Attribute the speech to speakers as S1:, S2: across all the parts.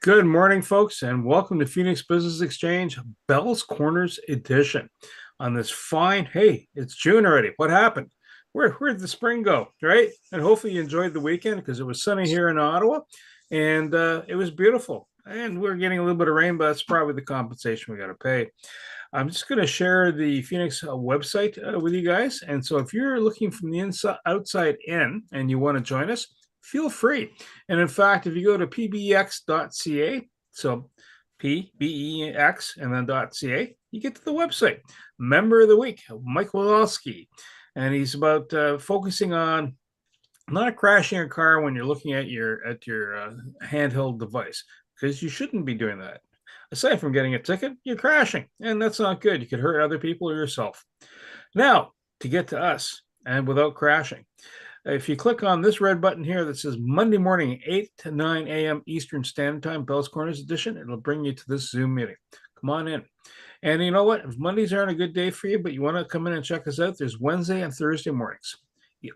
S1: Good morning, folks, and welcome to Phoenix Business Exchange Bell's Corners edition. On this fine, hey, it's June already. What happened? Where'd the spring go, right? And hopefully you enjoyed the weekend because it was sunny here in Ottawa, and it was beautiful. And we're getting a little bit of rain, but that's probably the compensation we got to pay. I'm just going to share the Phoenix website with you guys. And so if you're looking from the inside outside in and you want to join us, feel free. And in fact, if you go to pbex.ca, so PBEX and then .ca, you get to the website. Member of the week, Mike Walowski. And he's about focusing on not crashing your car when you're looking at your handheld device, because you shouldn't be doing that. Aside from getting a ticket, you're crashing, and that's not good. You could hurt other people or yourself. Now, to get to us and without crashing, if you click on this red button here that says Monday morning, 8 to 9 a.m. Eastern Standard Time, Bell's Corners edition, it'll bring you to this Zoom meeting. Come on in. And you know what? If Mondays aren't a good day for you, but you want to come in and check us out, there's Wednesday and Thursday mornings,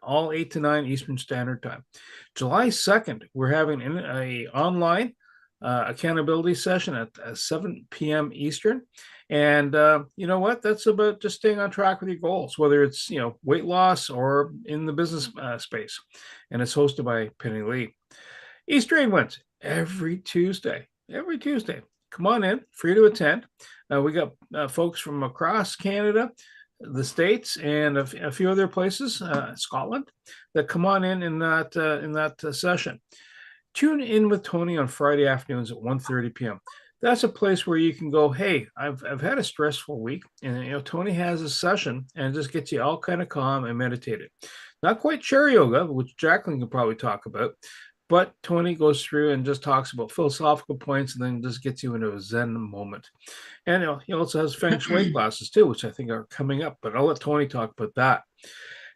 S1: all 8 to 9 Eastern Standard Time. July 2nd, we're having an online accountability session at 7 p.m. Eastern. And you know what? That's about just staying on track with your goals, whether it's weight loss or in the business space. And it's hosted by Penny Lee. Easter egg wins every Tuesday. Every Tuesday. Come on in, free to attend. We got folks from across Canada, the States, and a few other places, Scotland, that come on in that session. Tune in with Tony on Friday afternoons at 1:30 p.m. That's a place where you can go, hey, I've had a stressful week, and Tony has a session and just gets you all kind of calm and meditated. Not quite chair yoga, which Jacqueline can probably talk about, but Tony goes through and just talks about philosophical points and then just gets you into a Zen moment. And he also has Feng Shui classes too, which I think are coming up, but I'll let Tony talk about that.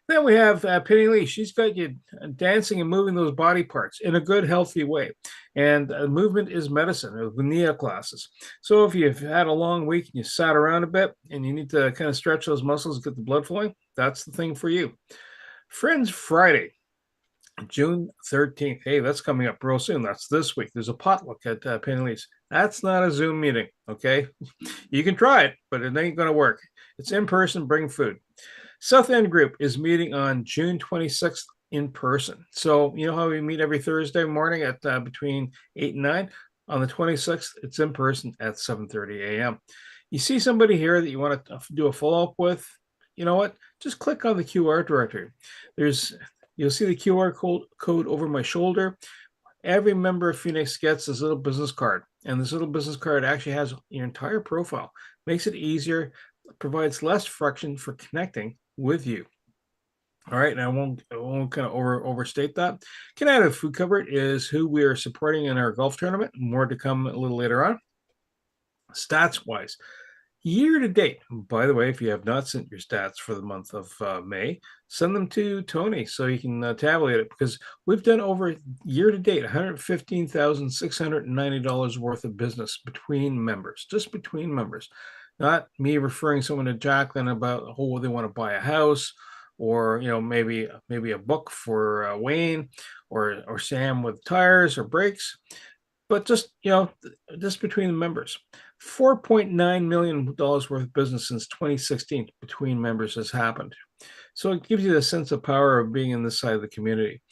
S1: Then we have Penny Lee. She's got you dancing and moving those body parts in a good, healthy way. And movement is medicine, the NIA classes. So if you've had a long week and you sat around a bit and you need to kind of stretch those muscles, get the blood flowing, that's the thing for you. Friends Friday, June 13th. Hey, that's coming up real soon. That's this week. There's a potluck at Penny Lee's. That's not a Zoom meeting, okay? You can try it, but it ain't going to work. It's in person, bring food. South End Group is meeting on June 26th in person. So you know how we meet every Thursday morning at between 8 and 9? On the 26th, it's in person at 7:30 a.m. You see somebody here that you want to do a follow-up with, you know what? Just click on the QR directory. You'll see the QR code over my shoulder. Every member of Phoenix gets this little business card, and this little business card actually has your entire profile. Makes it easier, provides less friction for connecting with you. All right, and I won't kind of overstate that. Canada Food Cupboard is who we are supporting in our golf tournament. More to come a little later on. Stats wise, year to date, by the way, if you have not sent your stats for the month of May, send them to Tony so you can tabulate it, because we've done over year to date $115,690 worth of business between members, just between members. Not me referring someone to Jacqueline about they want to buy a house, or maybe a book for Wayne, or Sam with tires or brakes, but just between the members. $4.9 million worth of business since 2016 between members has happened. So it gives you the sense of power of being in this side of the community.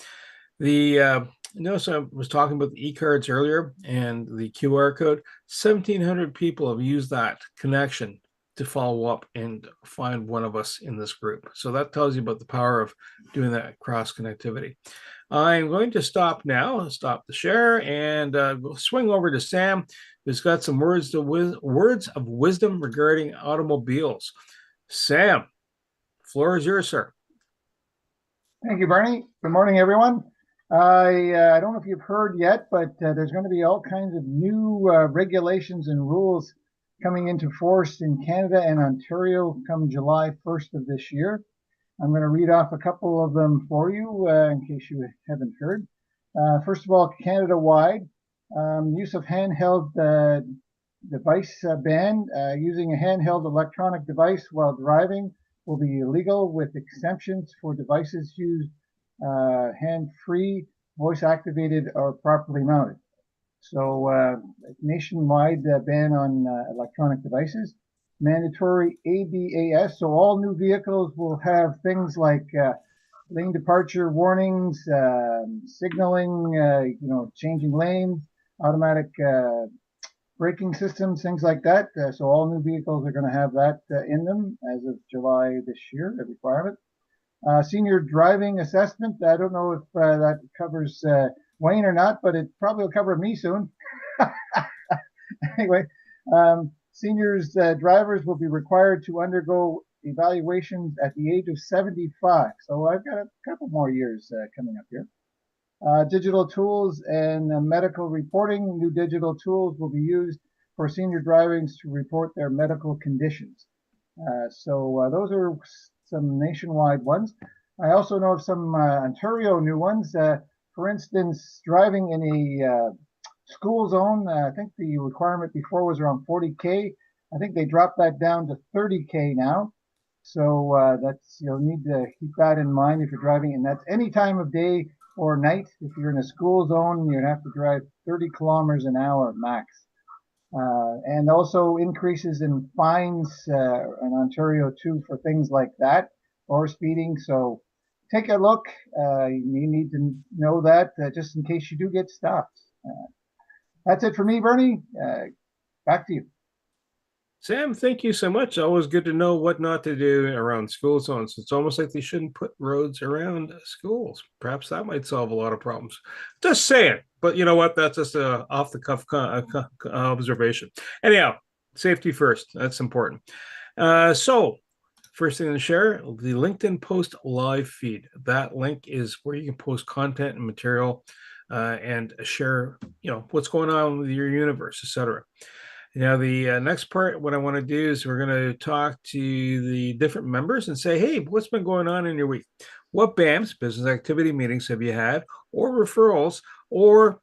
S1: Notice I was talking about the e-cards earlier and the QR code. 1,700 people have used that connection to follow up and find one of us in this group. So that tells you about the power of doing that cross connectivity. I'm going to stop now, stop the share, and swing over to Sam, who's got some words of wisdom regarding automobiles. Sam, floor is yours, sir.
S2: Thank you, Bernie. Good morning, everyone. I don't know if you've heard yet, but there's going to be all kinds of new regulations and rules coming into force in Canada and Ontario come July 1st of this year. I'm going to read off a couple of them for you in case you haven't heard. First of all, Canada-wide, use of handheld device ban. Using a handheld electronic device while driving will be illegal, with exemptions for devices used hand-free, voice-activated, or properly mounted. So nationwide ban on electronic devices, mandatory ABAS. So all new vehicles will have things like lane departure warnings, signaling, changing lanes, automatic braking systems, things like that. So all new vehicles are going to have that in them as of July this year, a requirement. Senior driving assessment. I don't know if that covers Wayne or not, but it probably will cover me soon. Anyway, seniors drivers will be required to undergo evaluations at the age of 75. So I've got a couple more years coming up here. Digital tools and medical reporting. New digital tools will be used for senior drivers to report their medical conditions. So those are some nationwide ones. I also know of some Ontario new ones. For instance, driving in a school zone, I think the requirement before was around 40K. I think they dropped that down to 30K now. So that's, you'll need to keep that in mind if you're driving, and that's any time of day or night. If you're in a school zone, you'd have to drive 30 kilometers an hour max. And also increases in fines in Ontario too for things like that or speeding. So take a look. You need to know that just in case you do get stopped. That's it for me, Bernie. Back to you.
S1: Sam, thank you so much. Always good to know what not to do around school zones. It's almost like they shouldn't put roads around schools. Perhaps that might solve a lot of problems. Just saying. But you know what? That's just a off the cuff observation. Anyhow, safety first. That's important. So, first thing to share, the LinkedIn post live feed. That link is where you can post content and material and share, what's going on with your universe, etc. Now, the next part, what I want to do is we're going to talk to the different members and say, hey, what's been going on in your week? What BAMs, business activity meetings, have you had, or referrals, or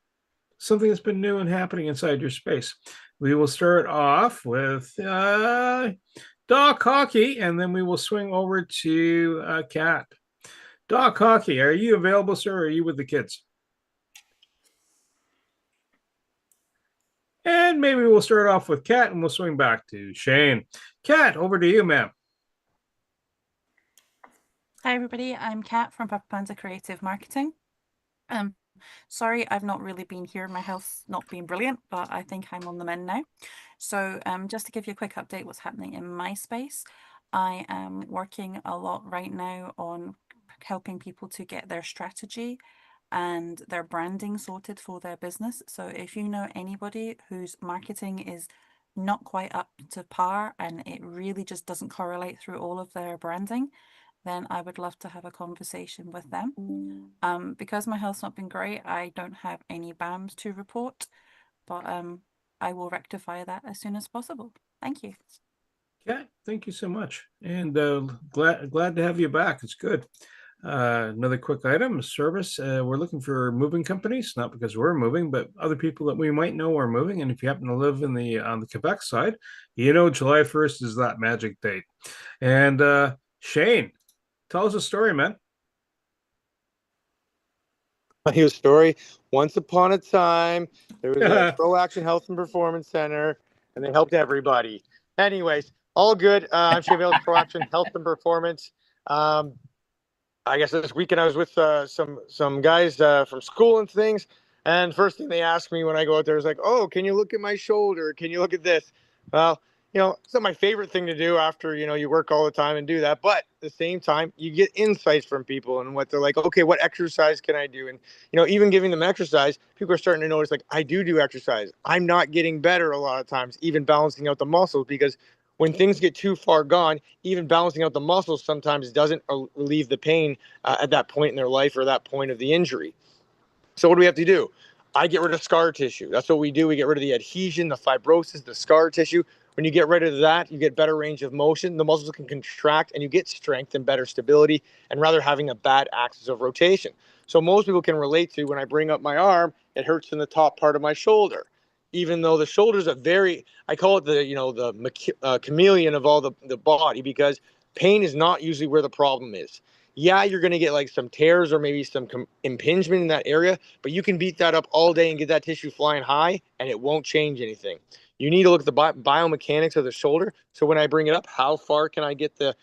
S1: something that's been new and happening inside your space? We will start off with Doc Hockey, and then we will swing over to Kat. Doc Hockey, are you available, sir, or are you with the kids? And maybe we'll start off with Kat and we'll swing back to Shane. Kat, over to you, ma'am.
S3: Hi, everybody. I'm Kat from Papa Panda Creative Marketing. Sorry, I've not really been here. My health's not been brilliant, but I think I'm on the mend now. So just to give you a quick update what's happening in my space, I am working a lot right now on helping people to get their strategy and their branding sorted for their business. So if you know anybody whose marketing is not quite up to par and it really just doesn't correlate through all of their branding, then I would love to have a conversation with them. Because my health's not been great, I don't have any BAMs to report, but I will rectify that as soon as possible. Thank you.
S1: Yeah, thank you so much. And glad to have you back. It's good. Another quick item, service. We're looking for moving companies, not because we're moving, but other people that we might know are moving. And if you happen to live on the Quebec side, July 1st is that magic date. And Shane, tell us a story, man.
S4: Tell you a story. Once upon a time, there was a Pro Action Health and Performance Center, and they helped everybody. Anyways, all good. I'm Shane Vales, Pro Action Health and Performance. I guess this weekend I was with some guys from school and things, and first thing they asked me when I go out there is like, "Oh, can you look at my shoulder? Can you look at this?" Well, it's not my favorite thing to do after, you work all the time and do that. But at the same time, you get insights from people and what they're like, okay, what exercise can I do? And, even giving them exercise, people are starting to notice, like, I do exercise. I'm not getting better a lot of times, even balancing out the muscles, because when things get too far gone, even balancing out the muscles sometimes doesn't relieve the pain at that point in their life or that point of the injury. So what do we have to do? I get rid of scar tissue. That's what we do. We get rid of the adhesion, the fibrosis, the scar tissue. When you get rid of that, you get better range of motion. The muscles can contract and you get strength and better stability, and rather having a bad axis of rotation. So most people can relate to when I bring up my arm, it hurts in the top part of my shoulder. Even though the shoulder is I call it the chameleon of all the body, because pain is not usually where the problem is. Yeah, you're going to get like some tears or maybe some impingement in that area, but you can beat that up all day and get that tissue flying high and it won't change anything. You need to look at the biomechanics of the shoulder. So when I bring it up, how far can I get the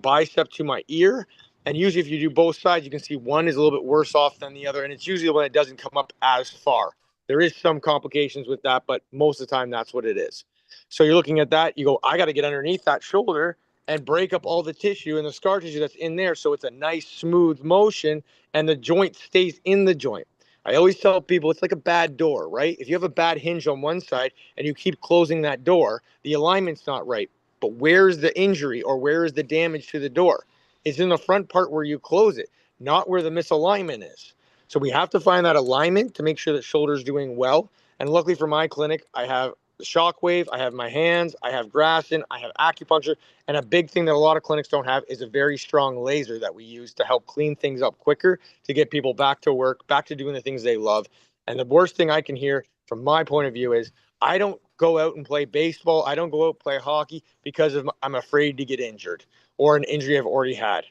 S4: bicep to my ear? And usually if you do both sides, you can see one is a little bit worse off than the other. And it's usually when it doesn't come up as far. There is some complications with that, but most of the time that's what it is. So you're looking at that, you go, I got to get underneath that shoulder and break up all the tissue and the scar tissue that's in there so it's a nice smooth motion and the joint stays in the joint. I always tell people it's like a bad door, right? If you have a bad hinge on one side and you keep closing that door, the alignment's not right. But where's the injury or where is the damage to the door? It's in the front part where you close it, not where the misalignment is. So we have to find that alignment to make sure that shoulder's doing well. And luckily for my clinic, I have the shockwave, I have my hands, I have Graston, I have acupuncture, and a big thing that a lot of clinics don't have is a very strong laser that we use to help clean things up quicker, to get people back to work, back to doing the things they love. And the worst thing I can hear from my point of view is I don't go out and play baseball. I don't go out and play hockey because I'm afraid to get injured or an injury I've already had.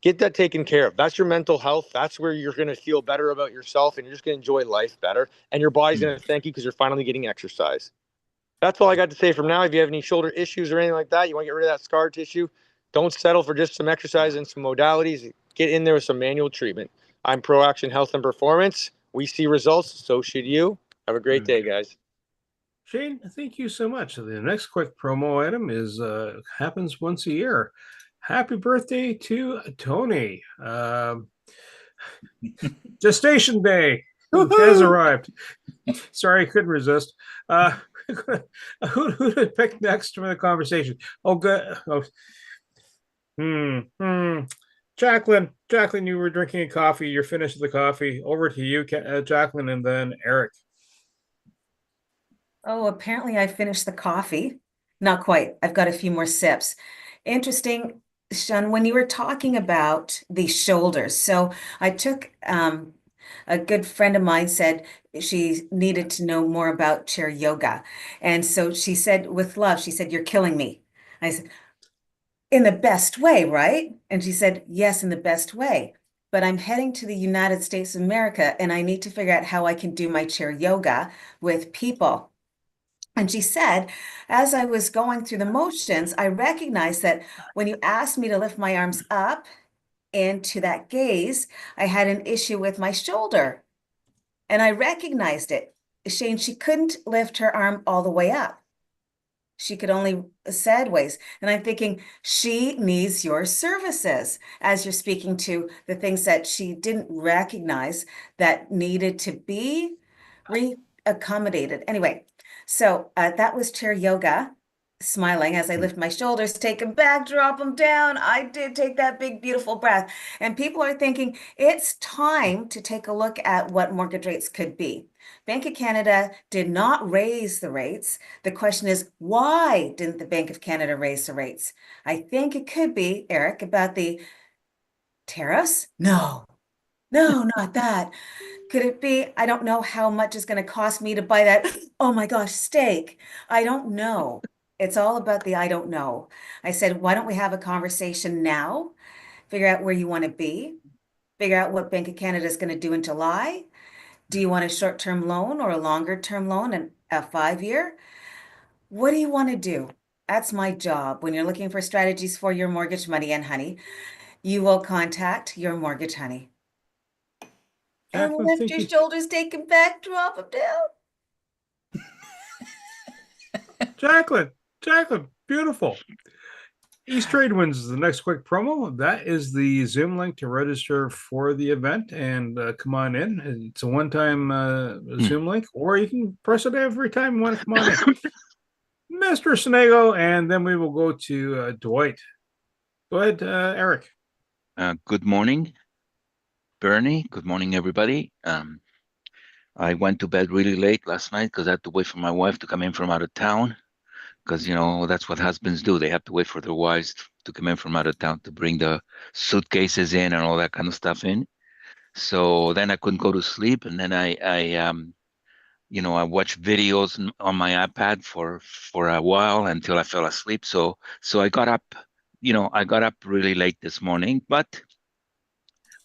S4: Get that taken care of. That's your mental health. That's where you're going to feel better about yourself and you're just going to enjoy life better. And your body's going to thank you because you're finally getting exercise. That's all I got to say from now. If you have any shoulder issues or anything like that, you want to get rid of that scar tissue, don't settle for just some exercise and some modalities. Get in there with some manual treatment. I'm Pro Action Health and Performance. We see results. So should you. Have a great day, guys.
S1: Shane, thank you so much. The next quick promo item is happens once a year. Happy birthday to Tony. Gestation day has arrived. Sorry, I couldn't resist. Who to pick next for the conversation? Oh, good. Oh. Jacqueline, you were drinking a coffee. You're finished with the coffee. Over to you, Jacqueline, and then Eric.
S5: Oh, apparently I finished the coffee. Not quite. I've got a few more sips. Interesting, Sean, when you were talking about the shoulders. So I took a good friend of mine said she needed to know more about chair yoga. And so she said, with love, she said, "You're killing me." I said, "In the best way, right?" And she said, "Yes, in the best way. But I'm heading to the United States of America and I need to figure out how I can do my chair yoga with people." And she said, as I was going through the motions, I recognized that when you asked me to lift my arms up into that gaze, I had an issue with my shoulder. And I recognized it. Shane, she couldn't lift her arm all the way up. She could only sideways. And I'm thinking, she needs your services as you're speaking to the things that she didn't recognize that needed to be re-accommodated. Anyway, so that was chair yoga, smiling as I lift my shoulders, take them back, drop them down. I did take that big, beautiful breath. And people are thinking it's time to take a look at what mortgage rates could be. Bank of Canada did not raise the rates. The question is, why didn't the Bank of Canada raise the rates? I think it could be, Eric, about the tariffs? No, not that. Could it be? I don't know how much it's going to cost me to buy that, oh my gosh, steak. I don't know. It's all about the I don't know. I said, why don't we have a conversation now? Figure out where you want to be. Figure out what Bank of Canada is going to do in July. Do you want a short-term loan or a longer-term loan and a 5-year? What do you want to do? That's my job. When you're looking for strategies for your mortgage money and honey, you will contact your mortgage honey. And lift your shoulders, take them back, drop them
S1: down. Jacqueline, beautiful. East Trade Winds is the next quick promo. That is the Zoom link to register for the event and come on in. It's a one-time Zoom link, or you can press it every time you want to come on in. Mr. Sonego, and then we will go to Dwight. Go ahead, Eric.
S6: Good morning, Bernie. Good morning, everybody. I went to bed really late last night because I had to wait for my wife to come in from out of town. Because, you know, that's what husbands do. They have to wait for their wives to come in from out of town to bring the suitcases in and all that kind of stuff in. So then I couldn't go to sleep. And then I watched videos on my iPad for a while until I fell asleep. So I got up, I got up really late this morning. But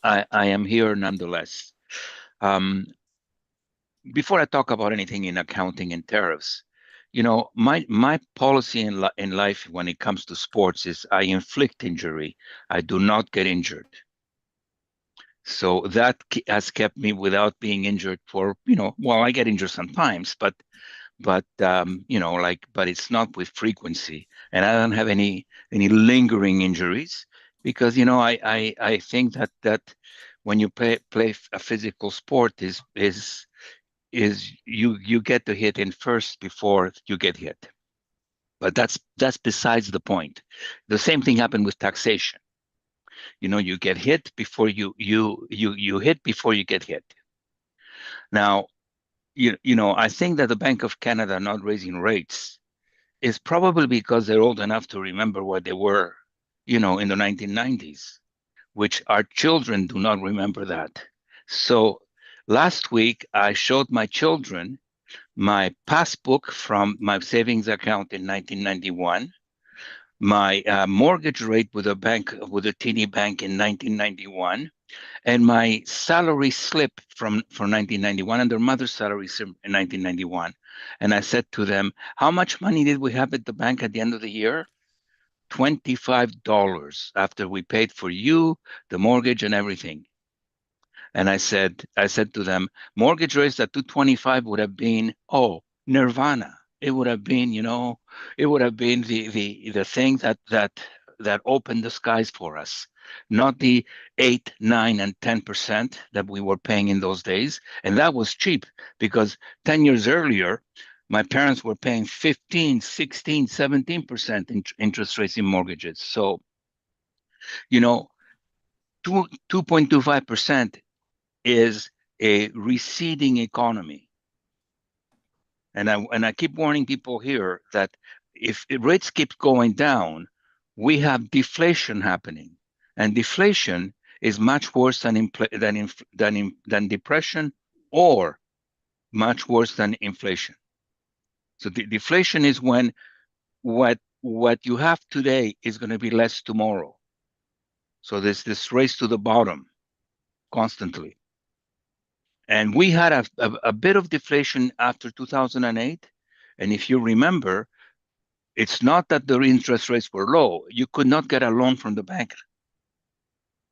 S6: I am here nonetheless. Um, Before I talk about anything in accounting and tariffs, my policy in life when it comes to sports is I inflict injury. I do not get injured. So that has kept me without being injured for, well, I get injured sometimes, but it's not with frequency, and I don't have any lingering injuries because I think that when you play a physical sport is you get to hit in first before you get hit. But that's besides the point. The same thing happened with taxation. You get hit before you hit before you get hit. Now, I think that the Bank of Canada not raising rates is probably because they're old enough to remember what they were, in the 1990s, which our children do not remember that. So last week, I showed my children my passbook from my savings account in 1991, my mortgage rate with a teeny bank in 1991, and my salary slip from 1991 and their mother's salary slip in 1991. And I said to them, how much money did we have at the bank at the end of the year? $25 after we paid for you, the mortgage and everything. And I said to them, mortgage rates at 225 would have been, nirvana. It would have been, it would have been the thing that opened the skies for us, not the 8, 9, and 10% that we were paying in those days. And that was cheap because 10 years earlier, my parents were paying 15, 16, 17% interest rates in mortgages. So, you know, 2.25% is a receding economy. And I keep warning people here that if rates keep going down, we have deflation happening, and deflation is much worse than depression, or much worse than inflation. So the deflation is when what you have today is going to be less tomorrow. So there's this race to the bottom constantly. And we had a bit of deflation after 2008. And if you remember, it's not that the interest rates were low. You could not get a loan from the bank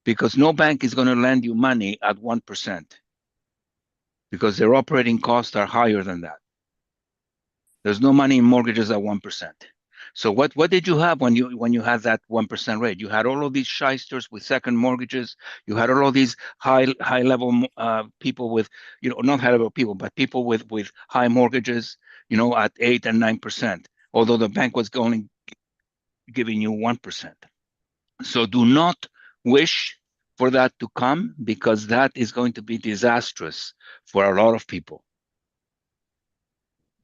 S6: because no bank is going to lend you money at 1% because their operating costs are higher than that. There's no money in mortgages at 1%. So what did you have when you had that 1% rate? You had all of these shysters with second mortgages. You had all of these high level people with, not high level people, but people with high mortgages, at 8 and 9%. Although the bank was only giving you 1%. So do not wish for that to come because that is going to be disastrous for a lot of people.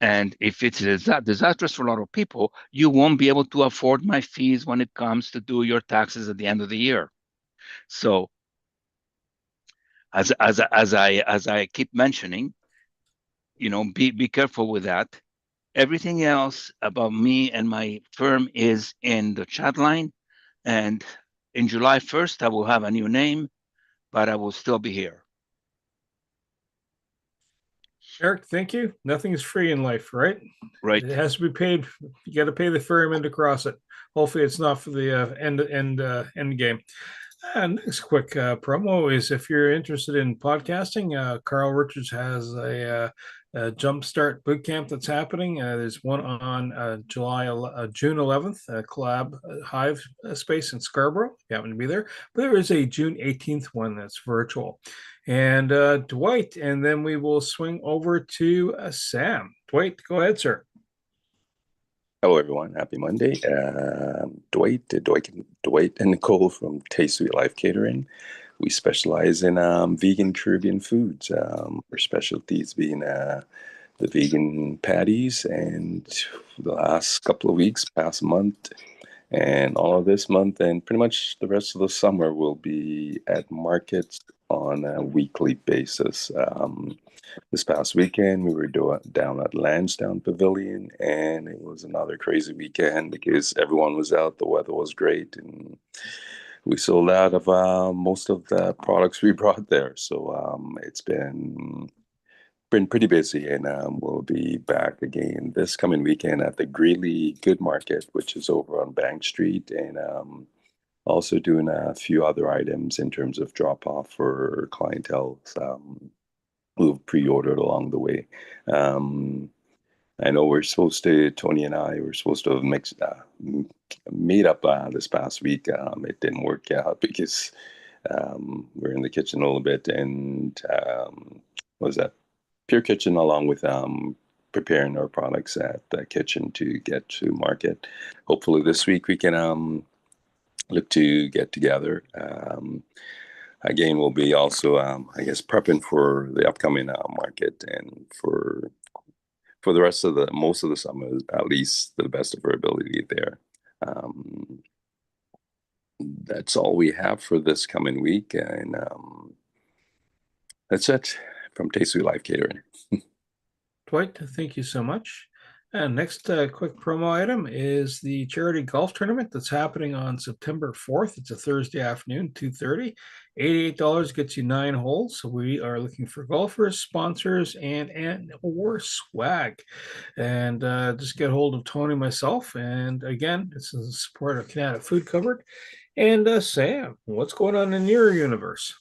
S6: And if it's disastrous for a lot of people, you won't be able to afford my fees when it comes to do your taxes at the end of the year. So, as I keep mentioning, be careful with that. Everything else about me and my firm is in the chat line, and in July 1st, I will have a new name, but I will still be here.
S1: Eric, thank you. Nothing is free in life, right?
S6: Right.
S1: It has to be paid. You got to pay the ferryman to cross it. Hopefully, it's not for the end game. Next quick promo is if you're interested in podcasting, Carl Richards has a Jumpstart bootcamp that's happening. There's one on June 11th, Collab Hive space in Scarborough. If you happen to be there, but there is a June 18th one that's virtual. And Dwight, and then we will swing over to Sam. Dwight, go ahead, sir.
S7: Hello, everyone. Happy Monday. Dwight and Nicole from Taste Sweet Life Catering. We specialize in vegan Caribbean foods. Our specialties being the vegan patties, and the last couple of weeks, past month, and all of this month, and pretty much the rest of the summer, will be at markets on a weekly basis. This past weekend, we were down at Lansdowne Pavilion, and it was another crazy weekend because everyone was out. The weather was great, and we sold out of most of the products we brought there. So it's been pretty busy, and we'll be back again this coming weekend at the Greeley Good Market, which is over on Bank Street, and also doing a few other items in terms of drop off for clientele who've pre-ordered along the way. I know Tony and I were supposed to have made up this past week. It didn't work out because we're in the kitchen a little bit, and what was that? Pure Kitchen, along with preparing our products at the kitchen to get to market. Hopefully this week we can look to get together. Again, we'll be also, I guess, prepping for the upcoming market, and for the rest of most of the summer, at least to the best of our ability there. That's all we have for this coming week, and that's it from Tasty Life Catering.
S1: Dwight, thank you so much. And next quick promo item is the charity golf tournament that's happening on September 4th. It's a Thursday afternoon, 2:30. $88 gets you 9 holes. So we are looking for golfers, sponsors, or swag. And just get hold of Tony, myself. And again, this is the support of Canada Food Cupboard. And Sam, what's going on in your universe?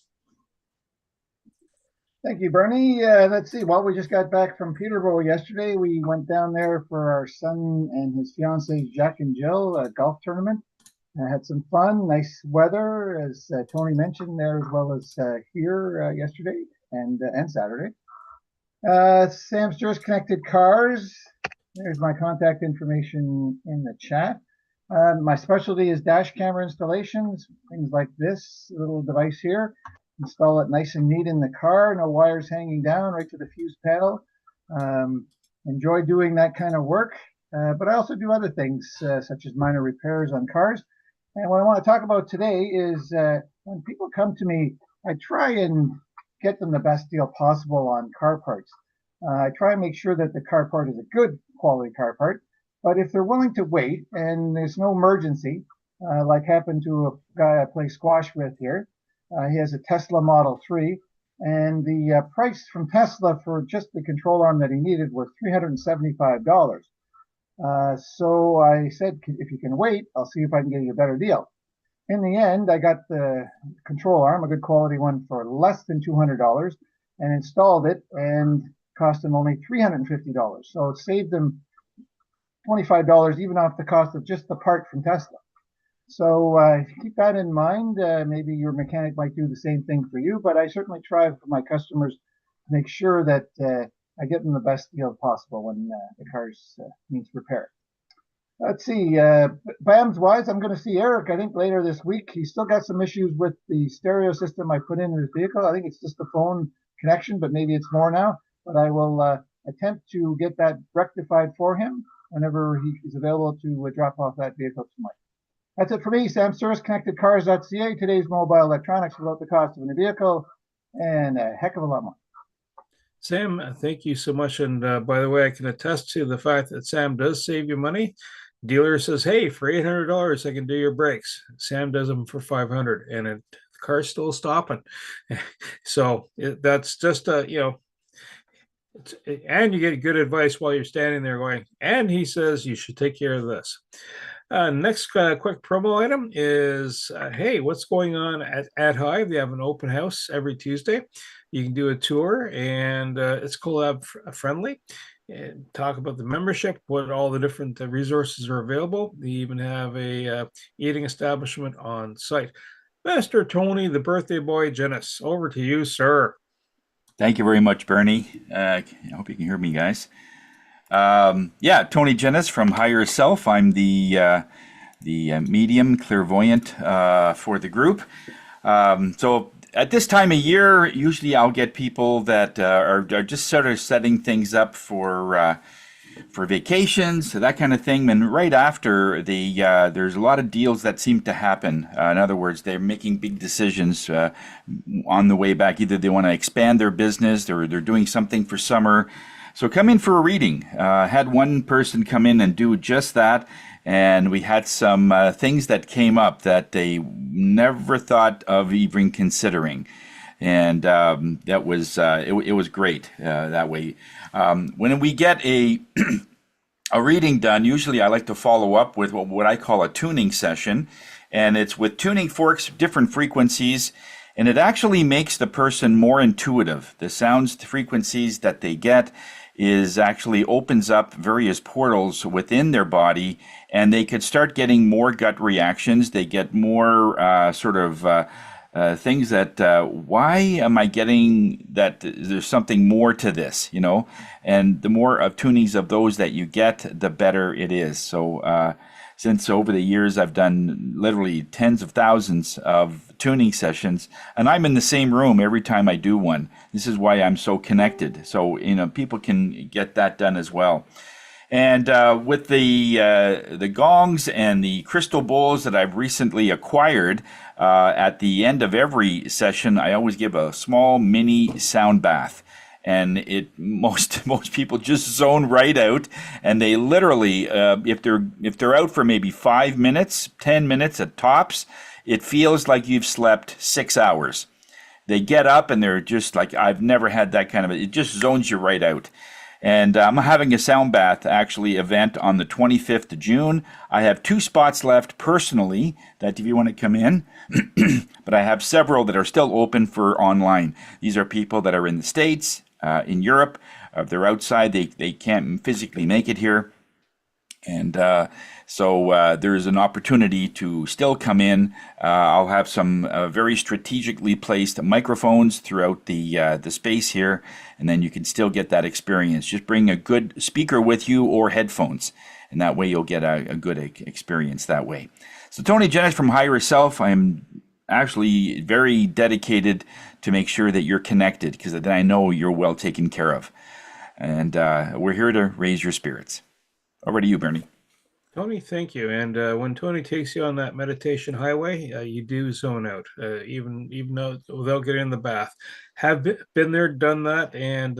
S2: Thank you, Bernie. Let's see. Well, we just got back from Peterborough yesterday. We went down there for our son and his fiancée, Jack and Jill, golf tournament. Had some fun, nice weather, as Tony mentioned, there as well as here yesterday and Saturday. Sam's Tourist Connected Cars. There's my contact information in the chat. My specialty is dash camera installations, things like this little device here. Install it nice and neat in the car, no wires hanging down right to the fuse panel. Enjoy doing that kind of work, but I also do other things such as minor repairs on cars. And what I want to talk about today is when people come to me, I try and get them the best deal possible on car parts. I try and make sure that the car part is a good quality car part, but if they're willing to wait and there's no emergency, like happened to a guy I play squash with here, he has a Tesla Model 3, and the price from Tesla for just the control arm that he needed was $375. So I said, if you can wait, I'll see if I can get you a better deal. In the end, I got the control arm, a good quality one, for less than $200, and installed it, and cost him only $350. So it saved him $25 even off the cost of just the part from Tesla. So keep that in mind. Maybe your mechanic might do the same thing for you, but I certainly try for my customers to make sure that I get them the best deal possible when the car's needs repair. Let's see, BAMs wise, I'm going to see Eric, I think, later this week. He's still got some issues with the stereo system I put in his vehicle. I think it's just the phone connection, but maybe it's more now. But I will attempt to get that rectified for him whenever he is available to drop off that vehicle tonight. That's it for me. Sam's Tourist Connected Cars.ca, today's mobile electronics without the cost of a vehicle, and a heck of a lot more.
S1: Sam, thank you so much. And by the way, I can attest to the fact that Sam does save you money. Dealer says, hey, for $800, I can do your brakes. Sam does them for $500, and the car's still stopping. So that's just, and you get good advice while you're standing there going, and he says you should take care of this. Next quick promo item is, hey, what's going on at Hive? They have an open house every Tuesday. You can do a tour, and it's collab friendly. And talk about the membership, what all the different resources are available. They even have a eating establishment on site. Mr. Tony, the birthday boy, Genis, over to you, sir.
S8: Thank you very much, Bernie. I hope you can hear me, guys. Yeah, Tony Genis from Hire Yourself. I'm the medium clairvoyant for the group. So at this time of year, usually I'll get people that are just sort of setting things up for vacations, that kind of thing. And right after, there's a lot of deals that seem to happen. In other words, they're making big decisions on the way back. Either they want to expand their business, or they're doing something for summer. So come in for a reading. Had one person come in and do just that, and we had some things that came up that they never thought of even considering. And that was it was great that way. When we get a a reading done, usually I like to follow up with what I call a tuning session, and it's with tuning forks, different frequencies, and it actually makes the person more intuitive. The sounds, the frequencies that they get is actually opens up various portals within their body, and they could start getting more gut reactions. They get more things that why am I getting that there's something more to this, you know? And the more of tunings of those that you get, the better it is. So since over the years I've done literally tens of thousands of tuning sessions, and I'm in the same room every time I do one. This is why I'm so connected. So, you know, people can get that done as well. And with the gongs and the crystal bowls that I've recently acquired, at the end of every session, I always give a small mini sound bath. And most people just zone right out, and they literally, if they're out for maybe 5 minutes, 10 minutes at tops, it feels like you've slept 6 hours. They get up and they're just like, I've never had that kind of, it just zones you right out. And I'm having a sound bath actually event on the 25th of June. I have 2 spots left personally that if you want to come in, but I have several that are still open for online. These are people that are in the States, in Europe. If they're outside, they can't physically make it here. And so there's an opportunity to still come in. I'll have some very strategically placed microphones throughout the space here, and then you can still get that experience. Just bring a good speaker with you or headphones, and that way you'll get a good experience that way. So Tony Jennis from Hire Yourself, I'm actually very dedicated to make sure that you're connected, because then I know you're well taken care of. And we're here to raise your spirits. Over to you, Bernie.
S1: Tony, thank you. And when Tony takes you on that meditation highway, you do zone out, even though without getting in the bath. Have been there, done that, and